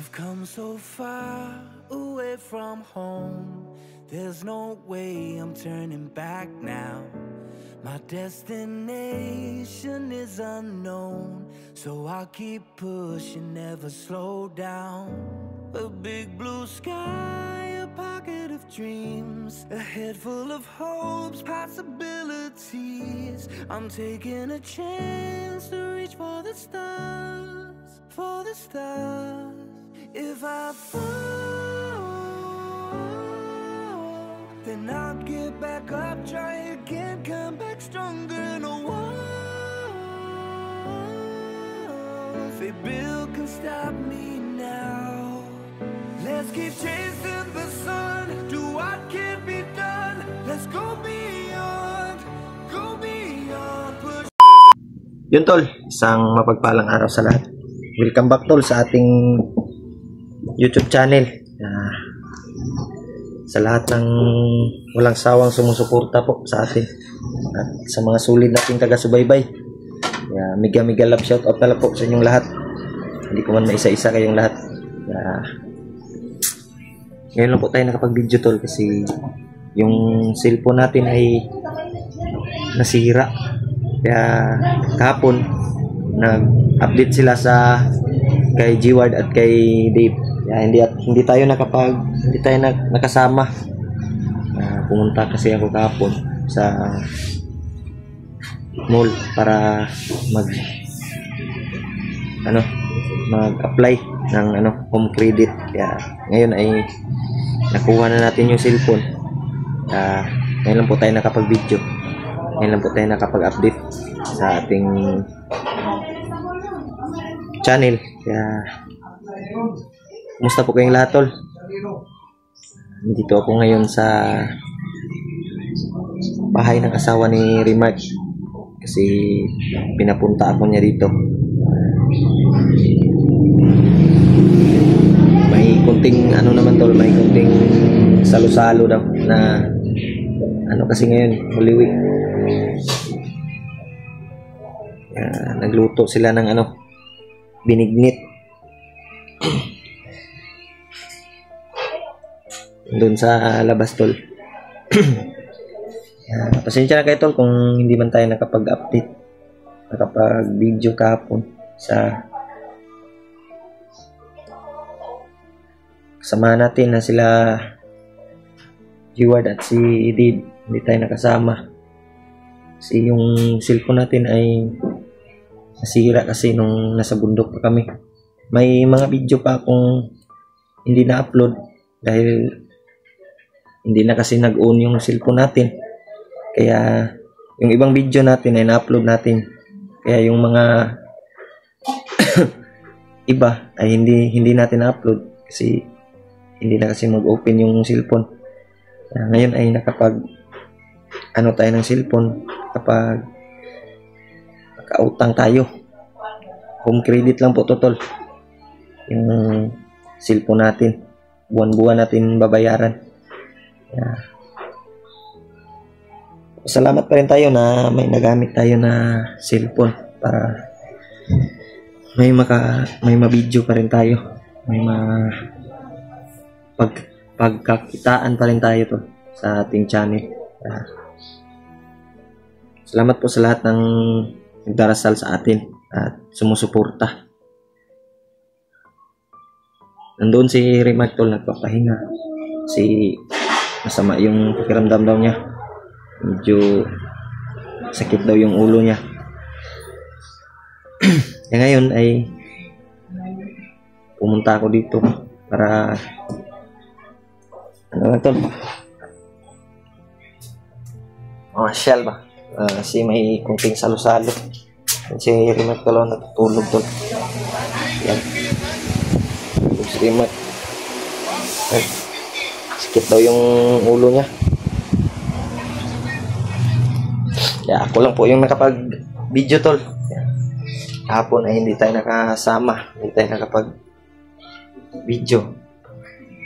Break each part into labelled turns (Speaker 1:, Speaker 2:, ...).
Speaker 1: I've come so far away from home. There's no way I'm turning back now. My destination is unknown, so I'll keep pushing, never slow down. A big blue sky, a pocket of dreams, a head full of hopes, possibilities. I'm taking a chance to reach for the stars, for the stars. If I fall, then I'll get back up, try again, come back stronger. No walls they build can stop me now. Let's keep chasing the sun, do what can be done. Let's go beyond, push.
Speaker 2: Yun tol, isang mapagpalang araw sa lahat. Welcome back tol sa ating YouTube channel. Sa lahat ng walang sawang sumusuporta po sa atin at sa mga sulit nating taga-subaybay. Mega love shoutout na lang po sa inyong lahat. Hindi ko man maisa-isa kayong lahat. Ngayon lang po tayo nakapag-video tol kasi yung cellphone natin ay nasira. Kaya kahapon nag-update sila sa kay G-Ward at kay Dave. Hindi tayo nakasama. Pumunta kasi ako kahapon sa mall para mag-apply ng home credit. Kaya ngayon ay nakuha na natin yung cellphone. Ngayon lang po tayo nakapag-video. Ngayon lang po tayo nakapag-update sa ating channel. Kaya kumusta po kayong lahat tol? Dito ako ngayon sa bahay ng asawa ni Remark kasi pinapunta ako niya dito. May kunting naman tol, may kunting salo-salo daw na kasi ngayon Holy Week. Nagluto sila ng binignit doon sa labas tol. Pasensya na kayo tol kung hindi man tayo nakapag-update, nakapag-video kahapon sa kasama natin na sila G-Ward at si Dave. Hindi tayo nakasama kasi yung cellphone natin ay nasira kasi nung nasa bundok pa kami. May mga video pa akong hindi na-upload dahil hindi na kasi nag-on yung cellphone natin. Kaya yung ibang video natin ay na-upload natin. Kaya yung mga iba ay hindi natin na-upload kasi hindi na kasi mag-open yung cellphone. Ngayon ay nakapag tayo ng cellphone kapag nakautang tayo. Home credit lang po tol. Yung cellphone natin buwan-buwan natin babayaran. Salamat pa rin tayo na may nagamit tayo na cellphone para may ma-video pa rin tayo, may pagkakitaan pa rin tayo to sa ating channel. Salamat po sa lahat ng nagdarasal sa atin at sumusuporta. Nandoon si Remark tol, nagpapahinga. Masama yung pakiramdam daw niya. Medyo sakit daw yung ulo niya. Ngayon ay pumunta ako dito para tol? Shell ba? Kasi may kunting salo-salo. Si Remark tol natutulog tol. Yan. Si Remark. Sakit daw yung ulo niya. Ako lang po yung nakapag-video tol. Kahapon ay hindi tayo nakasama, hindi tayo nakapag-video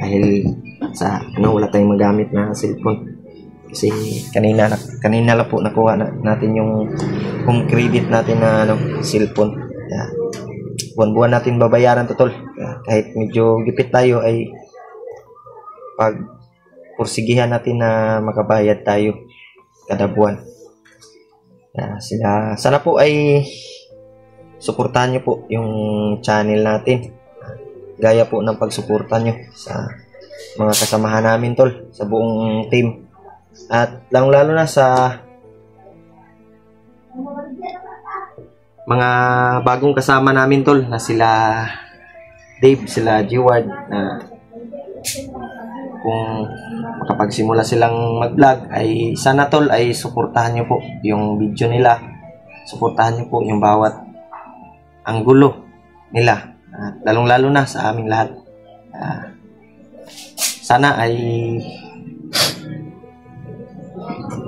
Speaker 2: dahil sa wala tayong magamit na cellphone. Kasi kanina lang po nakuha natin yung home credit natin na cellphone. buwan-buwan natin babayaran to, tol. Kahit medyo gipit tayo ay pag pursigihan natin na makabayad tayo kada buwan. Sana po ay suportahan nyo po yung channel natin. Gaya po ng pagsuporta nyo sa mga kasamahan namin, tol, sa buong team. At lalo na sa mga bagong kasama namin, tol, na sila Dave, sila G-Ward, na kung makapagsimula silang mag-vlog ay sana, tol, ay suportahan nyo po yung video nila. Suportahan nyo po yung bawat anggulo nila. At lalong-lalo na sa aming lahat. Sana ay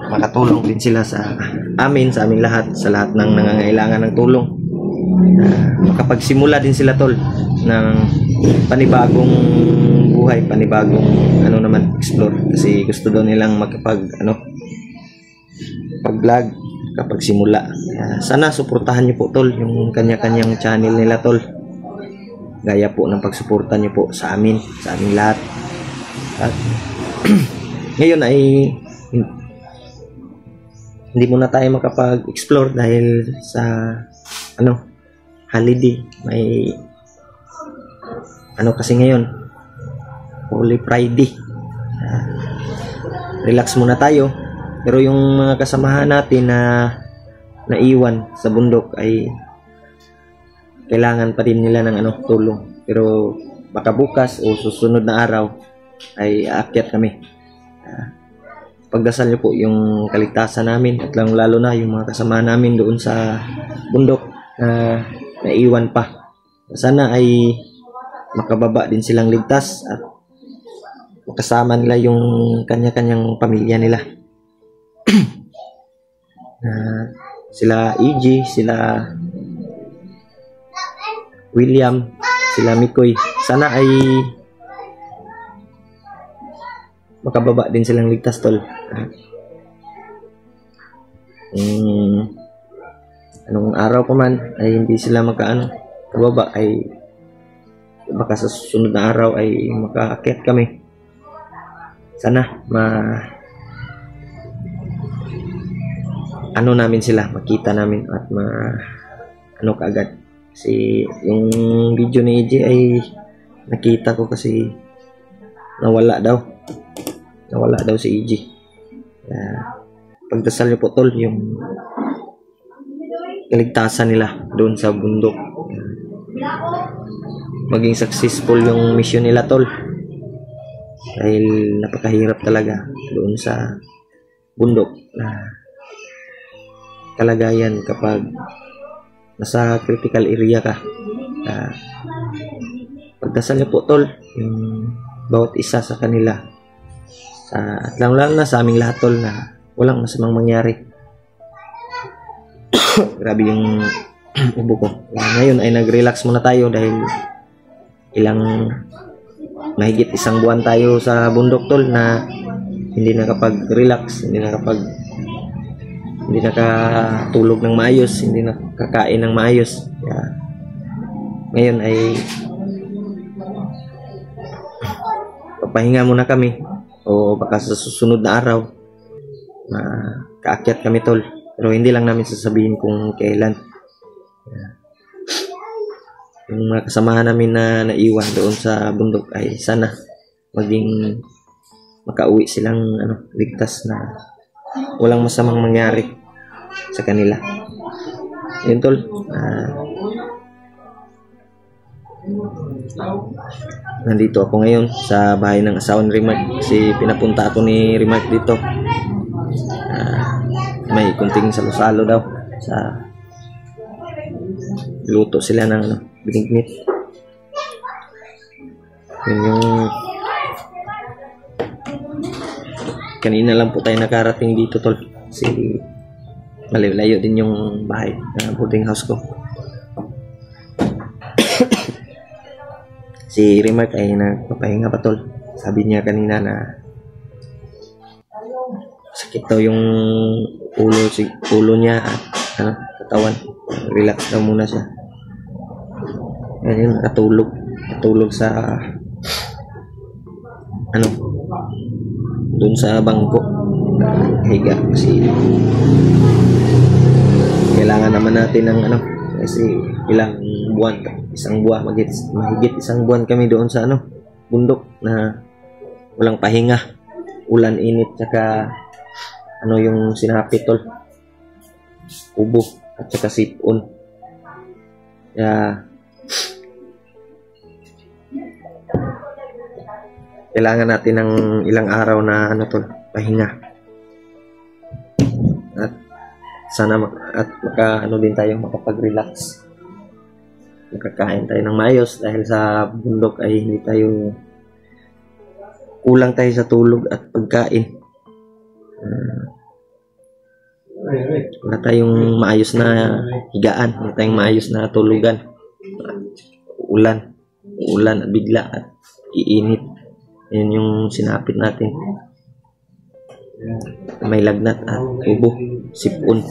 Speaker 2: makatulong din sila sa amin, sa aming lahat, sa lahat ng nangangailangan ng tulong. Makapagsimula din sila, tol, ng panibagong buhay, panibagong explore. Kasi gusto daw nilang pag-vlog kapag simula. Sana suportahan niyo po, tol, yung kanya-kanyang channel nila, tol. Gaya po ng pagsuporta niyo po sa amin, sa aming lahat. At ngayon ay hindi muna tayo makapag-explore dahil sa holiday. May kasi ngayon, Holy Friday. Relax muna tayo. Pero yung mga kasamahan natin na naiwan sa bundok ay kailangan pa rin nila ng tulong. Pero baka bukas o susunod na araw ay aakyat kami. Pagdasal niyo po yung kaligtasan namin at lalo na yung mga kasama namin doon sa bundok na naiwan pa. Sana ay makababa din silang ligtas at makasama nila yung kanya-kanyang pamilya nila. Sila EG, sila William, sila Mikoy. Sana ay makababa din silang ligtas, tol. Anong araw pa man ay hindi sila kababa, ay baka sa susunod na araw ay makaakyat kami. Sana namin sila, makita namin at kaagad. Kasi yung video ni EJ ay nakita ko kasi nawala daw si EJ. Pagdasal niyo po, tol, yung kaligtasan nila doon sa bundok. Maging successful yung mission nila, tol. Dahil napakahirap talaga doon sa bundok na kalagayan kapag nasa critical area ka. Pagdasal niyo po, tol, yung bawat isa sa kanila. At lalo na sa aming lahat, tol, na walang masamang mangyari. Grabe yung ubo ko. Ngayon ay nag-relax muna tayo dahil mahigit isang buwan tayo sa bundok, tol, na hindi nakapag-relax, hindi nakatulog ng maayos, hindi nakakain ng maayos. Ngayon ay papahinga muna kami o baka sa susunod na araw kaakyat kami, tol. Pero hindi lang namin sasabihin kung kailan. Yung mga kasamahan namin na naiwan doon sa bundok ay sana maging makauwi silang ligtas na walang masamang mangyari sa kanila. Yun, tol. Nandito ako ngayon sa bahay ng asawa ni Remark kasi pinapunta ako ni Remark dito. May kunting salo-salo daw sa luto sila ng binignit. Yun yung kanina lang po tayo nakarating dito, tol. Kasi malayo din yung bahay na boarding house ko. Si Remark ay nagpapahinga pa, tol. Sabi niya kanina na sakit daw yung ulo niya at katawan. Relax daw muna siya. Ayun, natulog sa ano, doon sa bangko, higa kasi kailangan naman natin ng ano, kasi ilang buwan, mahigit isang buwan kami doon sa ano, bundok na walang pahinga, ulan, init, saka ano yung sinapit tol, ubo at saka sipon. Kaya kailangan natin ng ilang araw na ano tol, pahinga. At sana maka ano din tayo, makapag-relax. Makakain tayo ng maayos dahil sa bundok ay hindi tayo kulang tayo sa tulog at pagkain. Wala tayong maayos na higaan, wala tayong maayos na tulugan. Ulan at bigla at iinit. Yan yung sinapit natin. May lagnat at ubo, sipon.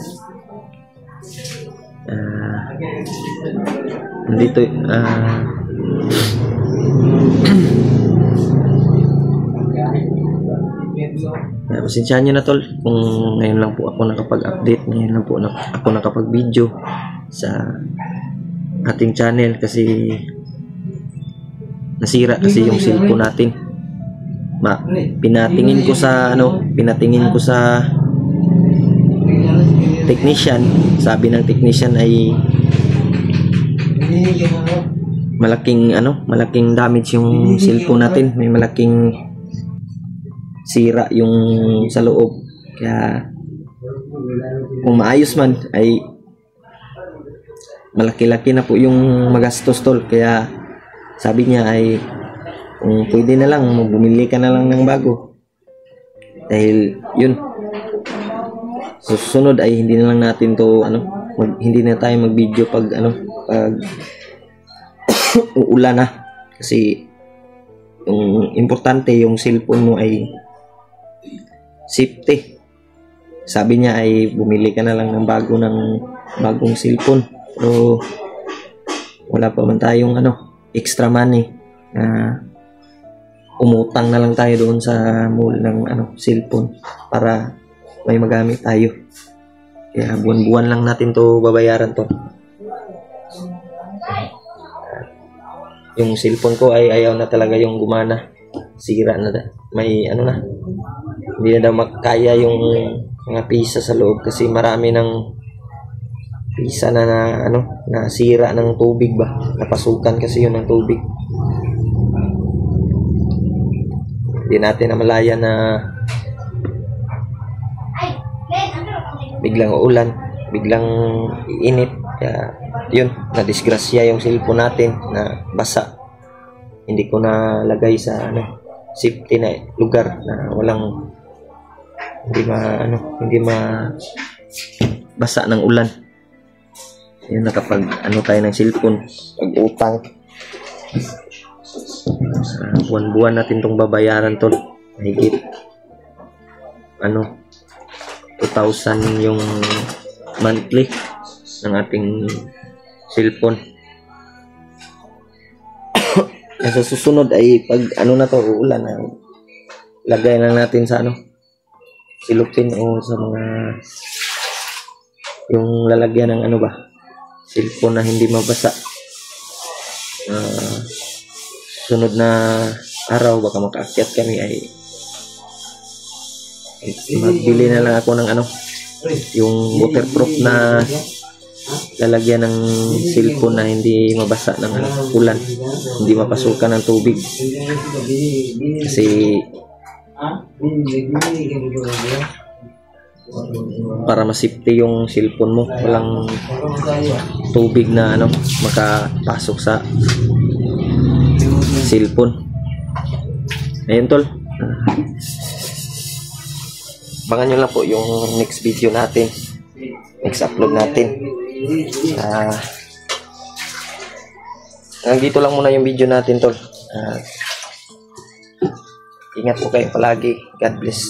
Speaker 2: Nandito pasensyahan nyo na tol kung ngayon lang po ako nakapag-update, ngayon lang po ako nakapag-video sa ating channel kasi nasira kasi yung cellphone natin. Pinatingin ko sa technician. Sabi ng technician ay malaking damage yung cellphone natin, may malaking sira yung sa loob. Kaya kung maayos man ay malaki-laki na po yung magastos tol. Kaya sabi niya ay kung pwede na lang bumili ka na lang ng bago, dahil yun susunod ay hindi na lang natin to hindi na tayo mag-video pag uulan na, kasi yung importante yung cellphone mo ay safety. Sabi niya ay bumili ka na lang ng bagong cellphone, pero wala pa man tayong extra money na umutang na lang tayo doon sa mall ng cellphone para may magamit tayo. Kaya buwan-buwan lang natin to babayaran to. Yung cellphone ko ay ayaw na talaga yung gumana, sira na, may hindi na daw makaya yung mga pisa sa loob kasi marami ng pisa na nasira ng tubig ba, napasukan kasi yun ng tubig. Hindi natin namalayan na biglang uulan, biglang iinit. Kaya yun, nadisgrasya yung cellphone natin na basa. Hindi ko na lagay sa safety na lugar na walang hindi basa ng ulan. Yun, nakapag tayo ng cellphone, pag-utang. Buwan-buwan natin tong babayaran tol. Mahigit 2,000 yung monthly ng ating cellphone. Sa susunod ay pag na to, uulan na, lagay lang natin sa silupin o sa mga yung lalagyan ng cellphone na hindi mabasa. Sunod na araw baka makaakyat kami ay magbili na lang ako ng yung waterproof na lalagyan ng cellphone na hindi mabasa ng ulan, hindi mapasukan ng tubig, kasi para ma-safety yung cellphone mo, walang tubig na makapasok sa cellphone. Ayun tol, abangan nyo lang po yung next video natin, next upload natin. Dito lang muna yung video natin tol. Ingat po kayo palagi. God bless.